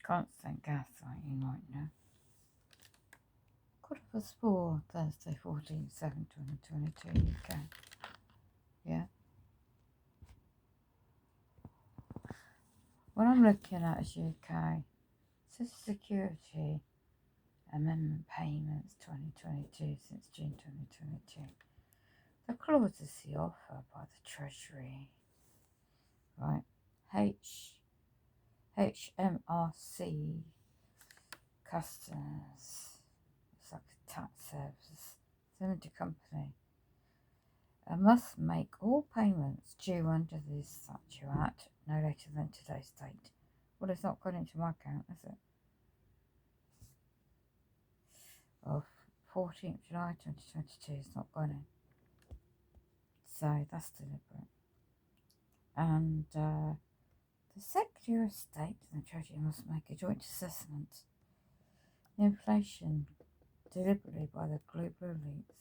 Constant gaslighting right now. Quarter past 4, Thursday, 14/7/2022, UK. Yeah. What I'm looking at is UK. Social Security Amendment payments 2022 since June 2022. The clause is the offer by the Treasury, right? HMRC Customers. It's like a tax service. Limited company. Must make all payments due under this Statute Act no later than today's date. Well, it's not gone into my account, is it? Of 14th July 2022, it's not gone in. So that's deliberate. And the Secretary of State and the Treasury must make a joint assessment. Inflation deliberately by the global elites.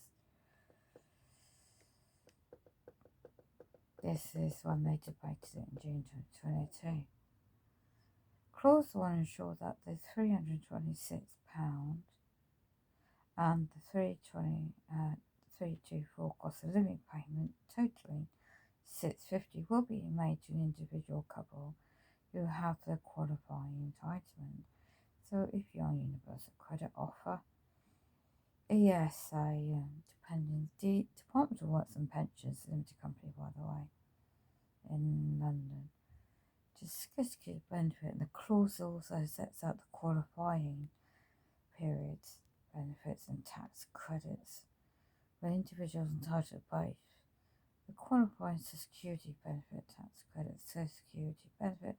This is when they debated it in June 2022. Clause 1 ensures that the £326 and the 324 cost of living payment totaling £650 will be made to an individual couple who have the qualifying entitlement. So if you're on Universal Credit Offer, ESA, Department of Works and Pensions Limited Company, by the way, in London, to secure benefit, and the clause also sets out the qualifying periods, benefits and tax credits when individuals entitled to both. The qualifying Social Security benefit, tax credit, Social Security benefit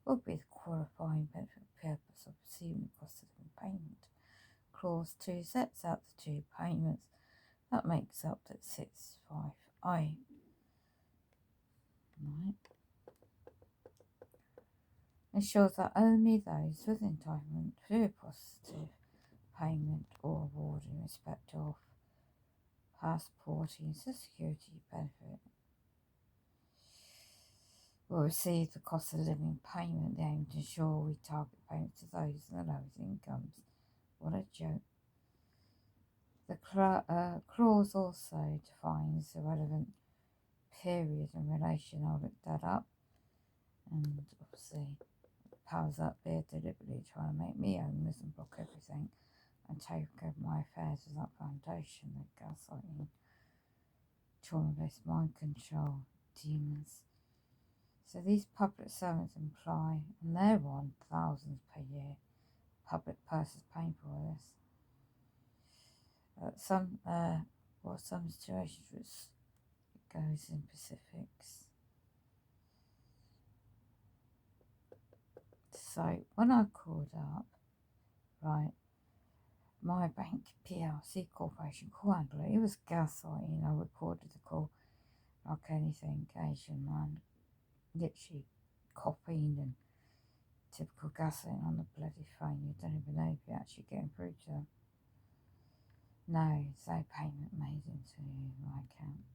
will be the qualifying benefit purpose of receiving the cost of living payment. Clause 2 sets out the two payments that makes up that 65I. Right. Ensures that only those with entitlement to a positive payment or award in respect of passporting Social Security benefit will receive the cost of living payment. They aim to ensure we target payments to those in the lowest incomes. What a joke. The clause also defines the relevant period in relation. I'll look that up. And obviously, powers up there deliberately trying to make me homeless and block everything and take over my affairs without foundation. They're gaslighting, trauma-based mind control, demons. So these public servants imply, and they're on thousands per year, public purses paying for this. Some situations which it goes in specifics. So when I called up, right, my bank PLC corporation call handler, it was gaslighting. I recorded the call like anything, Asian man, literally copying and typical gaslighting on the bloody phone. You don't even know if you're actually getting through to them. No, there's no payment made into my account.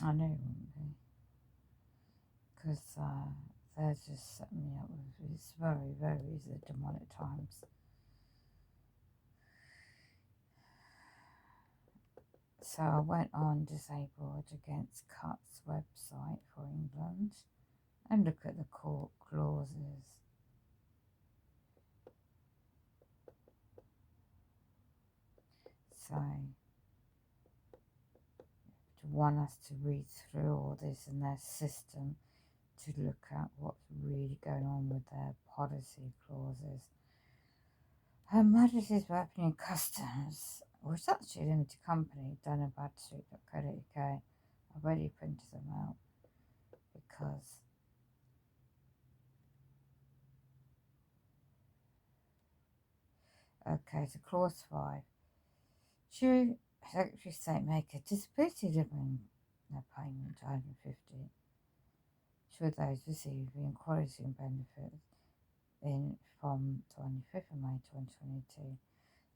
I knew it wouldn't be, because they're just setting me up with this very, very demonic times. So I went on Disabled Against Cuts website for England and look at the court clauses. So one has to read through all this in their system to look at what's really going on with their policy clauses. Her Majesty's Weapon and Customs, which is actually a limited company, done a bad suit.co.uk. I've already printed them out because okay, so clause 5. Should Secretary of State make a disability living payment to 150 should those receiving quality and benefits from 25th of May 2022.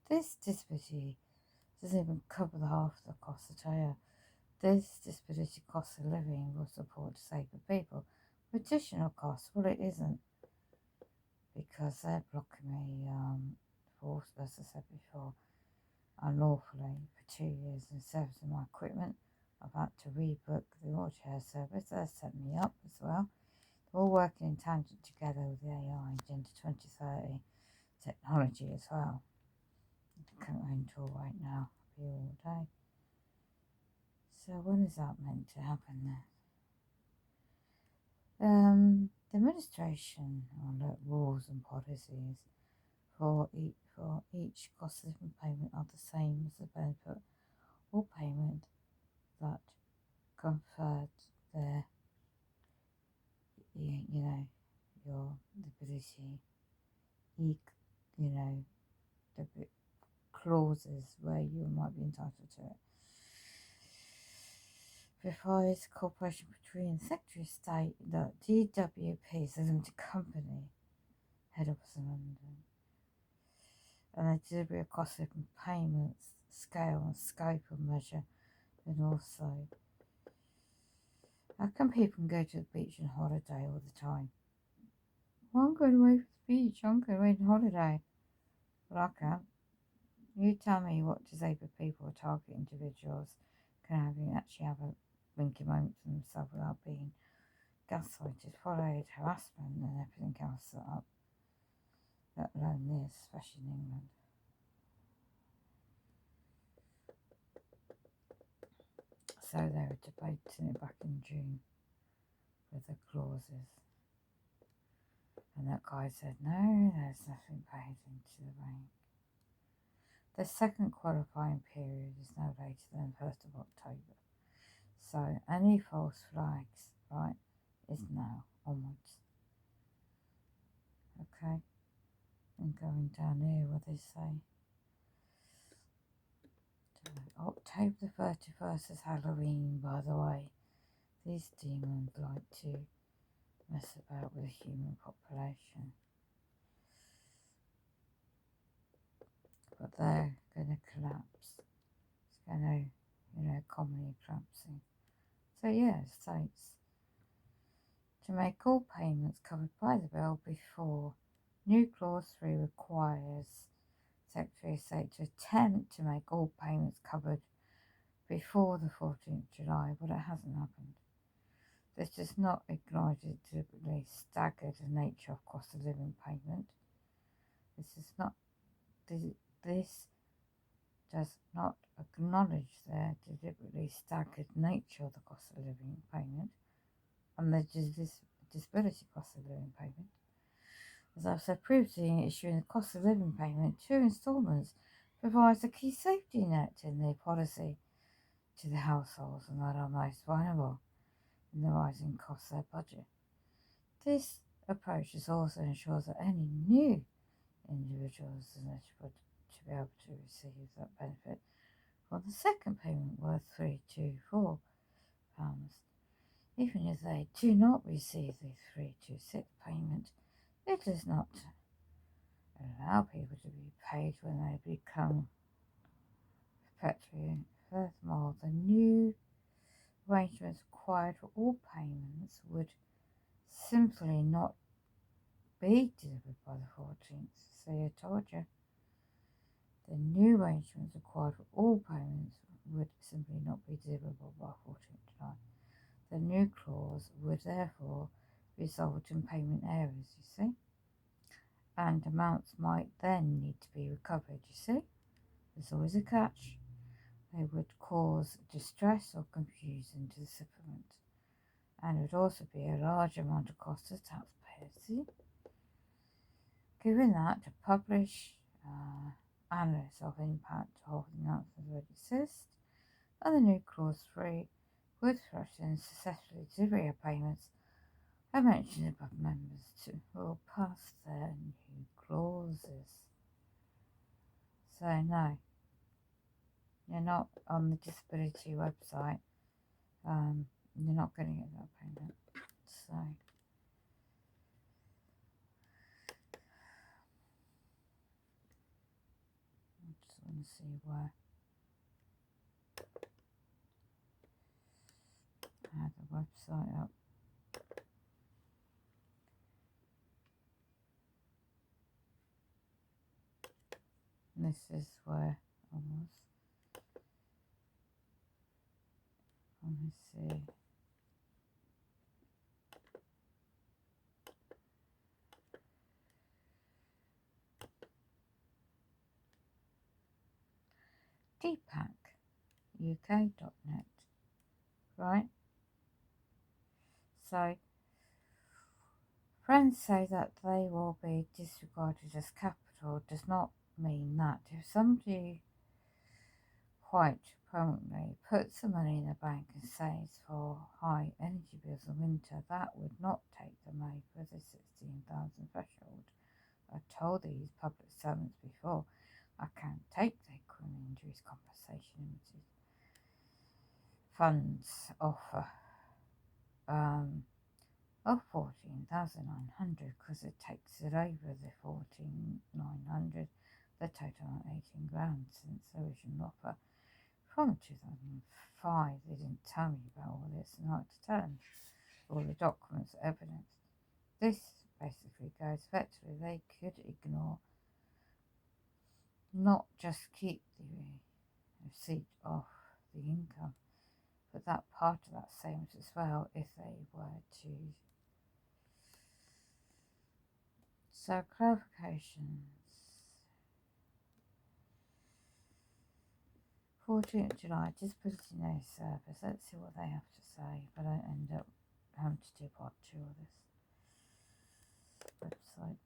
This disability doesn't even cover the half of the cost of care. This disability cost of living will support disabled people with additional costs. Well, it isn't. because they're blocking me for, as I said before, unlawfully for 2 years in servicing my equipment. I've had to rebook the wheelchair service. They're setting me up as well. They're all working in tangent together with the AI Agenda 2030 technology as well. I can't go into all right now. I'll be all day. So when is that meant to happen then? The administration on rules and policies for each cost of living payment are the same as the benefit or payment that conferred their, your ability, the clauses where you might be entitled to it. Provides cooperation between the Secretary of State, the DWP is a limited company, head office in London, and the delivery of cost of living payments, scale and scope of measure, and also how come people can go to the beach on holiday all the time? Well, I'm going away for the beach, I'm going away on holiday. But I can't. You tell me what disabled people or target individuals can actually have a blinking moment for themselves without being gaslighted, followed, harassment and everything else set up, let alone this, especially in England. So they were debating it back in June with the clauses. And that guy said, no, there's nothing paid into the bank. The second qualifying period is no later than 1st of October. So any false flags, right, is now onwards. Okay, and going down here, what they say. October the 31st is Halloween, by the way. These demons like to mess about with the human population. But they're going to collapse. It's going to, commonly collapsing. So yeah, it states to make all payments covered by the bill before. New clause 3 requires Secretary of State to attempt to make all payments covered before the 14th of July, but it hasn't happened. This does not acknowledge the deliberately staggered nature of cost of living payment. This does not acknowledge the deliberately staggered nature of the cost of living payment and the disability cost of living payment. As I've said previously, issuing the cost of living payment 2 instalments provides a key safety net in the policy to the households and that are most vulnerable in the rising costs of their budget. This approach also ensures that any new individuals are eligible to be able to receive that benefit for the second payment worth £324. Even if they do not receive the 326 payment, it does not allow people to be paid when they become perpetually. Furthermore, the new arrangements required for all payments would simply not be delivered by the 14th. So I told you. The new arrangements required for all payments would simply not be deliverable by 14th July. The new clause would therefore result in payment errors, you see, and amounts might then need to be recovered, you see. There's always a catch. They would cause distress or confusion to the settlement, and it would also be a large amount of cost to taxpayers, see. Given that, to publish analysis of impact of the announcement would exist, and the new clause 3 would threaten successfully delivery of payments. I mentioned above members will pass their new clauses. So no, you're not on the disability website. You're not going to get that payment. So I just want to see where I had the website up. This is where I was. Let me see. deepakuk.net, right? So, friends say that they will be disregarded as capital does not mean that. If somebody quite prominently puts the money in the bank and saves for high energy bills in winter, that would not take them over the 16,000 threshold. I told these public servants before, I can't take their criminal injuries compensation limited funds offer of 14,900 because it takes it over the 14,900, the total 18 grand since the original offer from 2005. They didn't tell me about all this, and I had to tell them all the documents, evidence. This basically goes effectively, they could ignore, not just keep the receipt of the income, but that part of that savings as well if they were to. So clarifications. 14th July, disciplinary service. Let's see what they have to say, but I end up having to do part 2 of this website.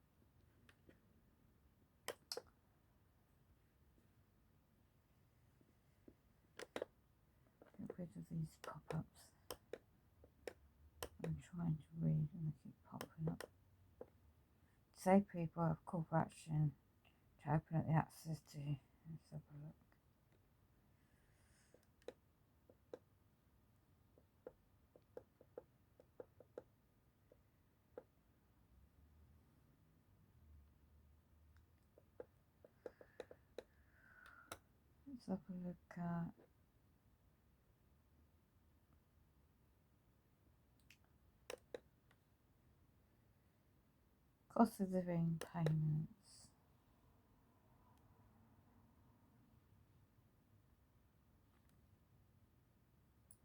Get rid of these pop-ups. I'm trying to read and they keep popping up. Say people have call for action to open up the access to. Let's have a look. Let's have a look at cost of living payments.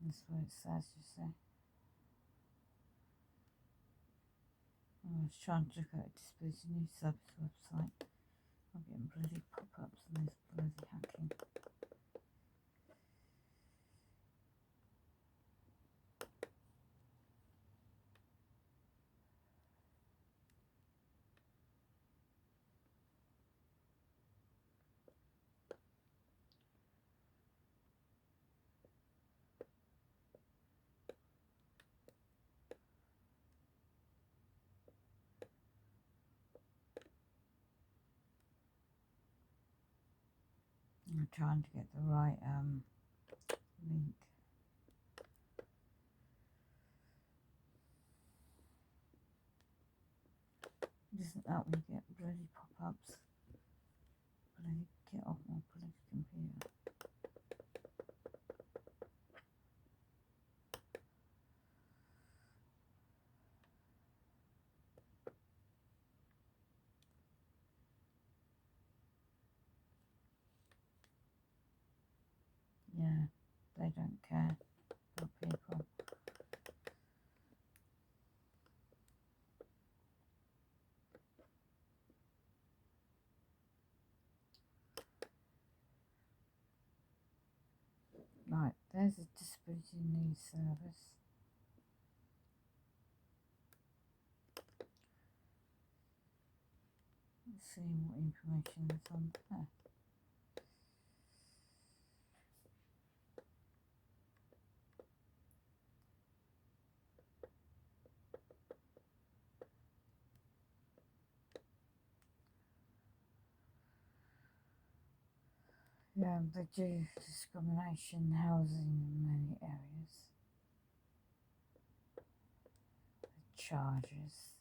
That's what it says, you see. I was trying to look at a disability news service website. I'm getting bloody pop-ups and this bloody hacking. I'm trying to get the right link. Doesn't help me get bloody pop-ups. Bloody get off my bloody computer. Yeah, they don't care about people. Right, there's a disability news service. Let's see what information is on there. Yeah, they do discrimination housing in many areas. The charges.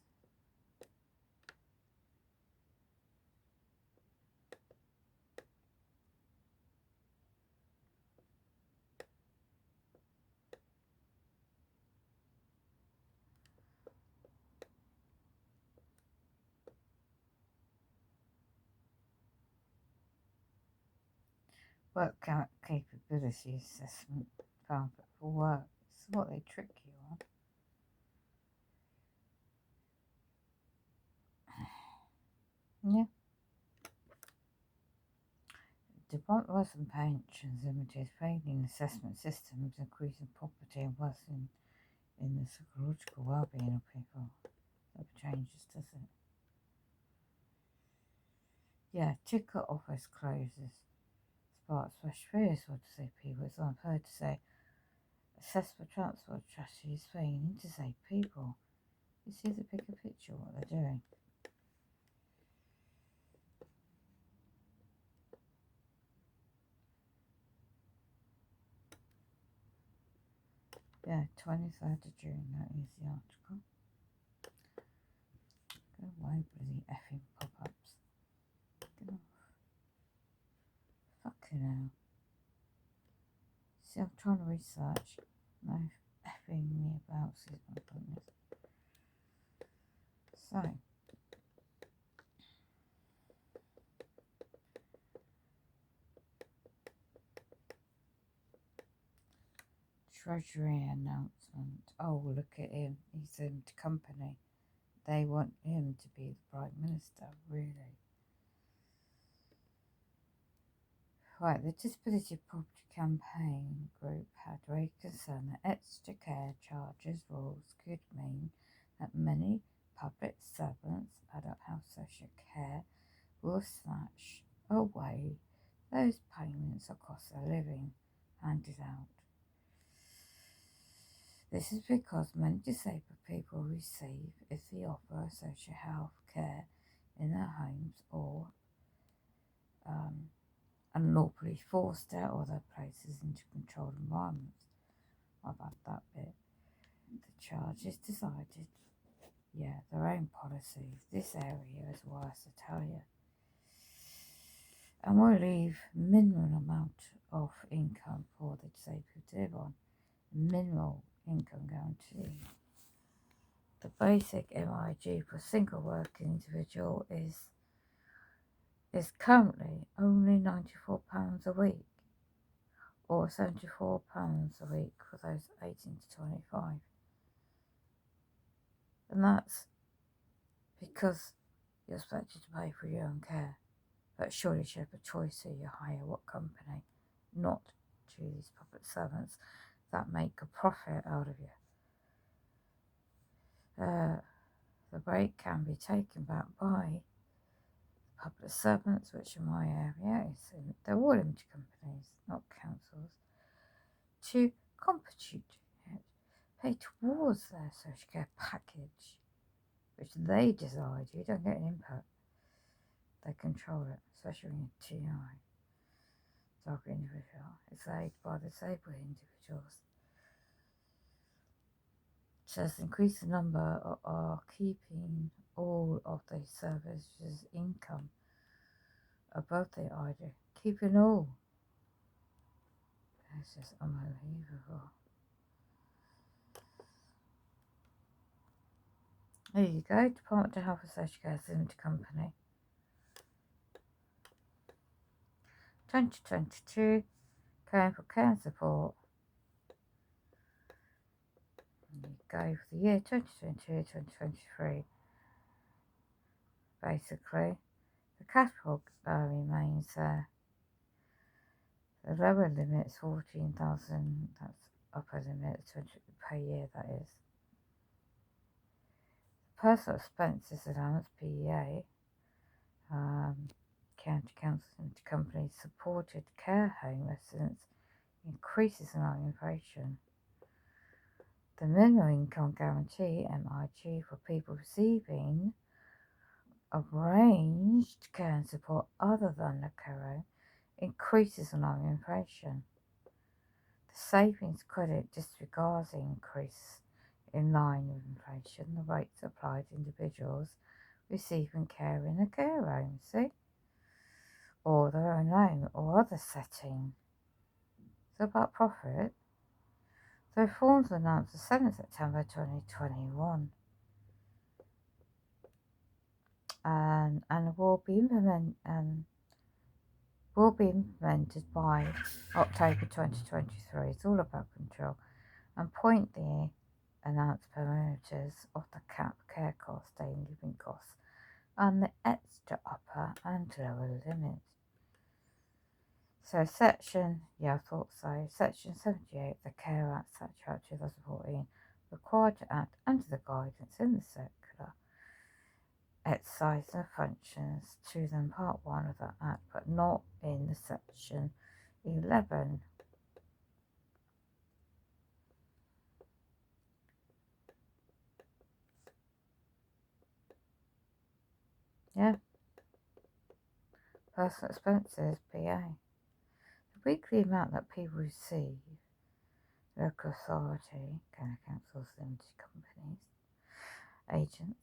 Work capability assessment found for work. This is what they trick you on. Yeah. Department Works and Pensions Limited failing assessment systems, increasing poverty and worsening in the psychological well-being of people. Never changes, does it? Yeah, ticket office closes. Sparks fresh fears, what to say people. It's unfair to say assess for transport strategies failing to save people. You see the bigger picture what they're doing. Yeah, 23rd of June, that is the article. Go away, bloody effing pop-ups. Get off. Fucking hell. See, I'm trying to research. No effing me about, excuse my goodness. So, Treasury announcement. Oh, look at him. He's in the company. They want him to be the Prime Minister, really. Right, the Disability Property Campaign Group had raised concern that extra care charges rules could mean that many public servants, adult health social care, will snatch away those payments of cost of living handed out. This is because many disabled people receive, if they offer social health care in their homes or unlawfully forced out of their places into controlled environments. I've had that bit. The charge is decided, their own policies. This area is worse, I tell you. And will leave minimum amount of income for the disabled to live on. Minimal income guarantee. The basic MIG for single working individual is currently only £94 a week, or £74 a week for those 18 to 25. And that's because you're expected to pay for your own care. But surely you should have a choice who you hire, what company, not to these public servants that make a profit out of you. The break can be taken back by public servants, which in my area they're all limited companies, not councils, to contribute pay towards their social care package, which they decide. You don't get an input. They control it, especially when you're TI, target individual. It's aided by disabled individuals. It says increase the number are keeping all of the services income above the idea. Keeping all. It's just unbelievable. There you go, Department of Health and Social Care Limited Company. 2022, Caring for Care and Support. There you go for the year 2022, 2023. Basically, the catalogue remains there. The lower limit is 14,000, that's upper limit, 20 per year, that is. Personal expenses allowance, PEA, county councils and companies supported care home residents increases in our inflation. The minimum income guarantee, MIG, for people receiving arranged care and support other than the care home increases in our inflation. The savings credit disregards the increase in line with inflation. The rates applied to individuals receiving care in a care home, see? Or their own home or other setting. So about profit. The reforms were announced on 7th September 2021 and will be will be implemented by October 2023. It's all about control and point the announced parameters of the cap care cost, daily living costs, and the extra upper and lower limits. So I thought so. Section 78 of the Care Act, Statute 2014, required to act under the guidance in the circular, exercise the functions to them Part 1 of the Act, but not in the Section 11. Yeah, personal expenses, PA. The weekly amount that people receive, local authority, county councils, limited companies, agents,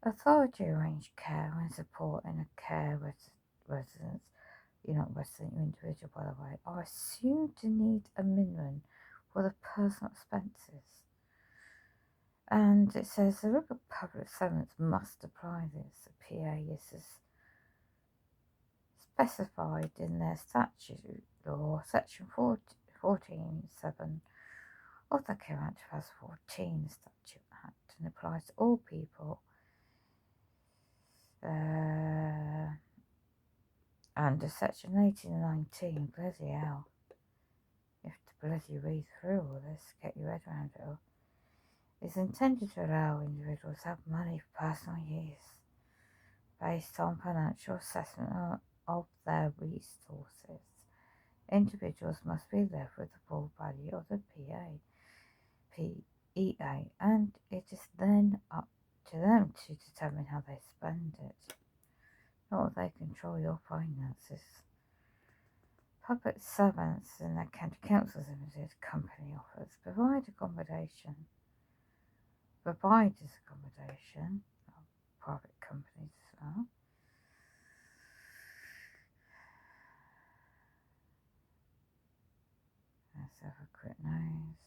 authority arrange care and support in a care residence. You're not resident, you're individual, by the way, are assumed to need a minimum for the personal expenses. And it says the local public servants must apply this. The PA is specified in their statute law, section 14.7 of the Care Act 2014 Statute Act, and applies to all people under section 18 and 19. Bloody hell. You have to bloody read through all this, get your head around it all. Is intended to allow individuals to have money for personal use based on financial assessment of their resources. Individuals must be left with the full value of the PEA, and it is then up to them to determine how they spend it. Not that they control your finances. Public servants and their county councils limited company offers providers accommodation, private companies as well. Let's have a quick nose.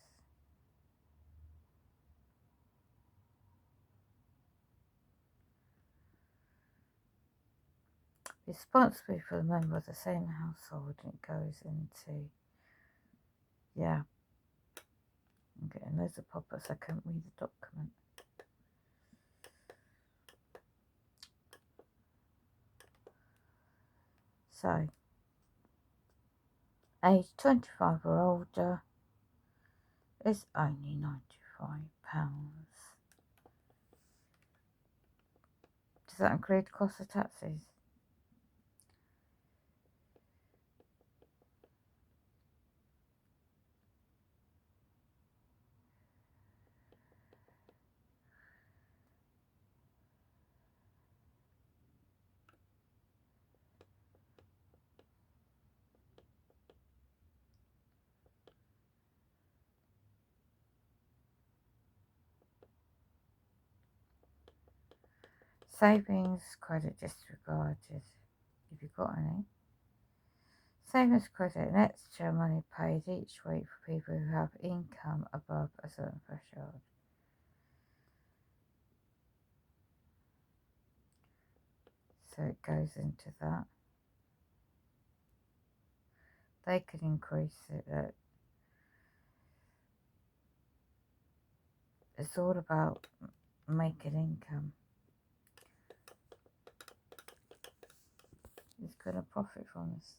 Responsible for the member of the same household, and it goes into, yeah, I'm getting loads of pop-ups, I can't read the document. So, age 25 or older is only £95. Does that include the cost of taxis? Savings credit disregarded. Have you got any? Savings credit and extra money paid each week for people who have income above a certain threshold. So it goes into that. They could increase it. It's all about making income. Who's going to profit from this?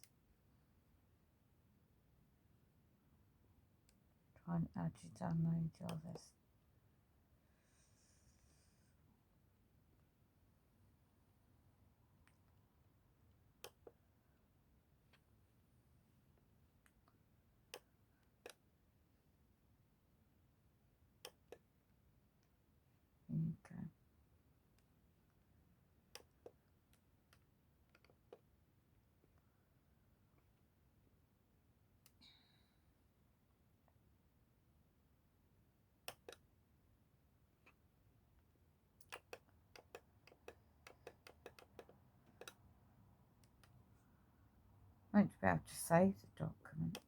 Try and actually download all this. Okay. Won't be able to save the document.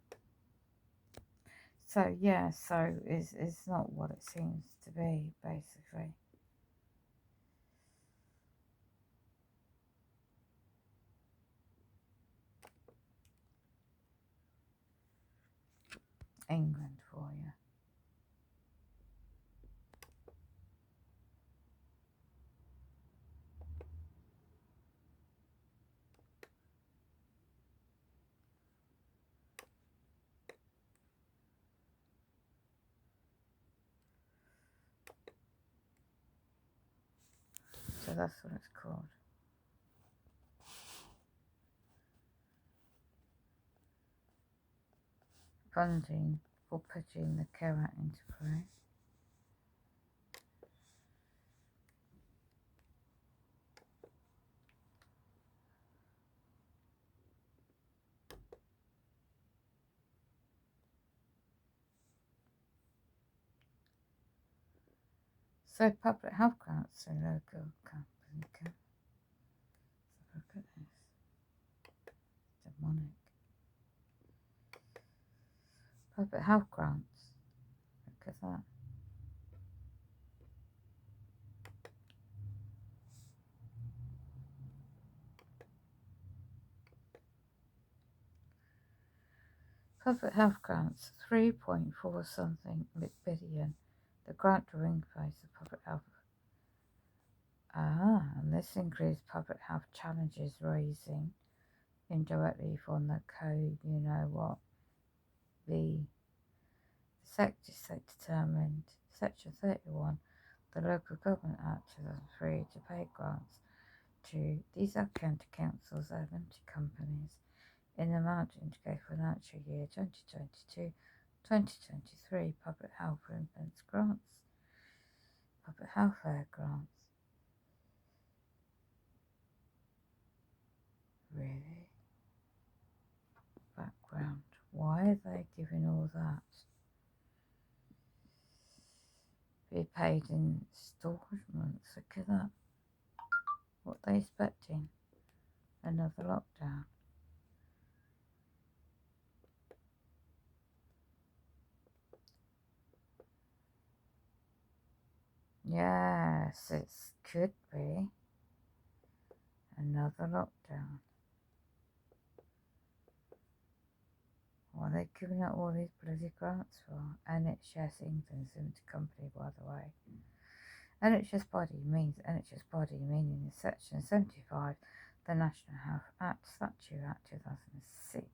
So yeah, so it's not what it seems to be, basically. England for you. So that's what it's called. Funding for putting the carrot into play. So public health grants to local companies. Look at this. Demonic. Public health grants. Look at that. Public health grants, 3.4 something billion. The grant to ring fence the public health. And this includes public health challenges raising indirectly from the code, you know what, the sector determined, Section 31, the Local Government Act 2003 to pay grants to these are county councils and limited companies in the amount indicated financial year 2022-2023 public health infants grants, public health air grants. Really? Background. Why are they giving all that? Be paid in installments. Look at that. What are they expecting? Another lockdown. Yes, it could be another lockdown. What are they giving out all these bloody grants for? NHS England's limited company, by the way. NHS body means NHS body, meaning in Section 75, the National Health Act, Statute Act 2006.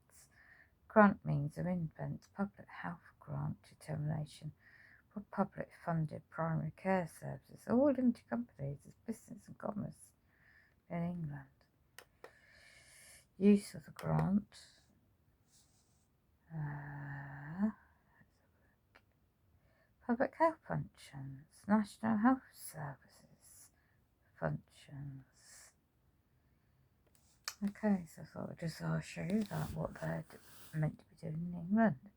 Grant means of infants public health grant determination for public funded primary care services. All limited companies as business and commerce in England. Use of the grant. Public health functions, National Health Services functions. Okay, so I thought I'd just show you that what they're meant to be doing in England.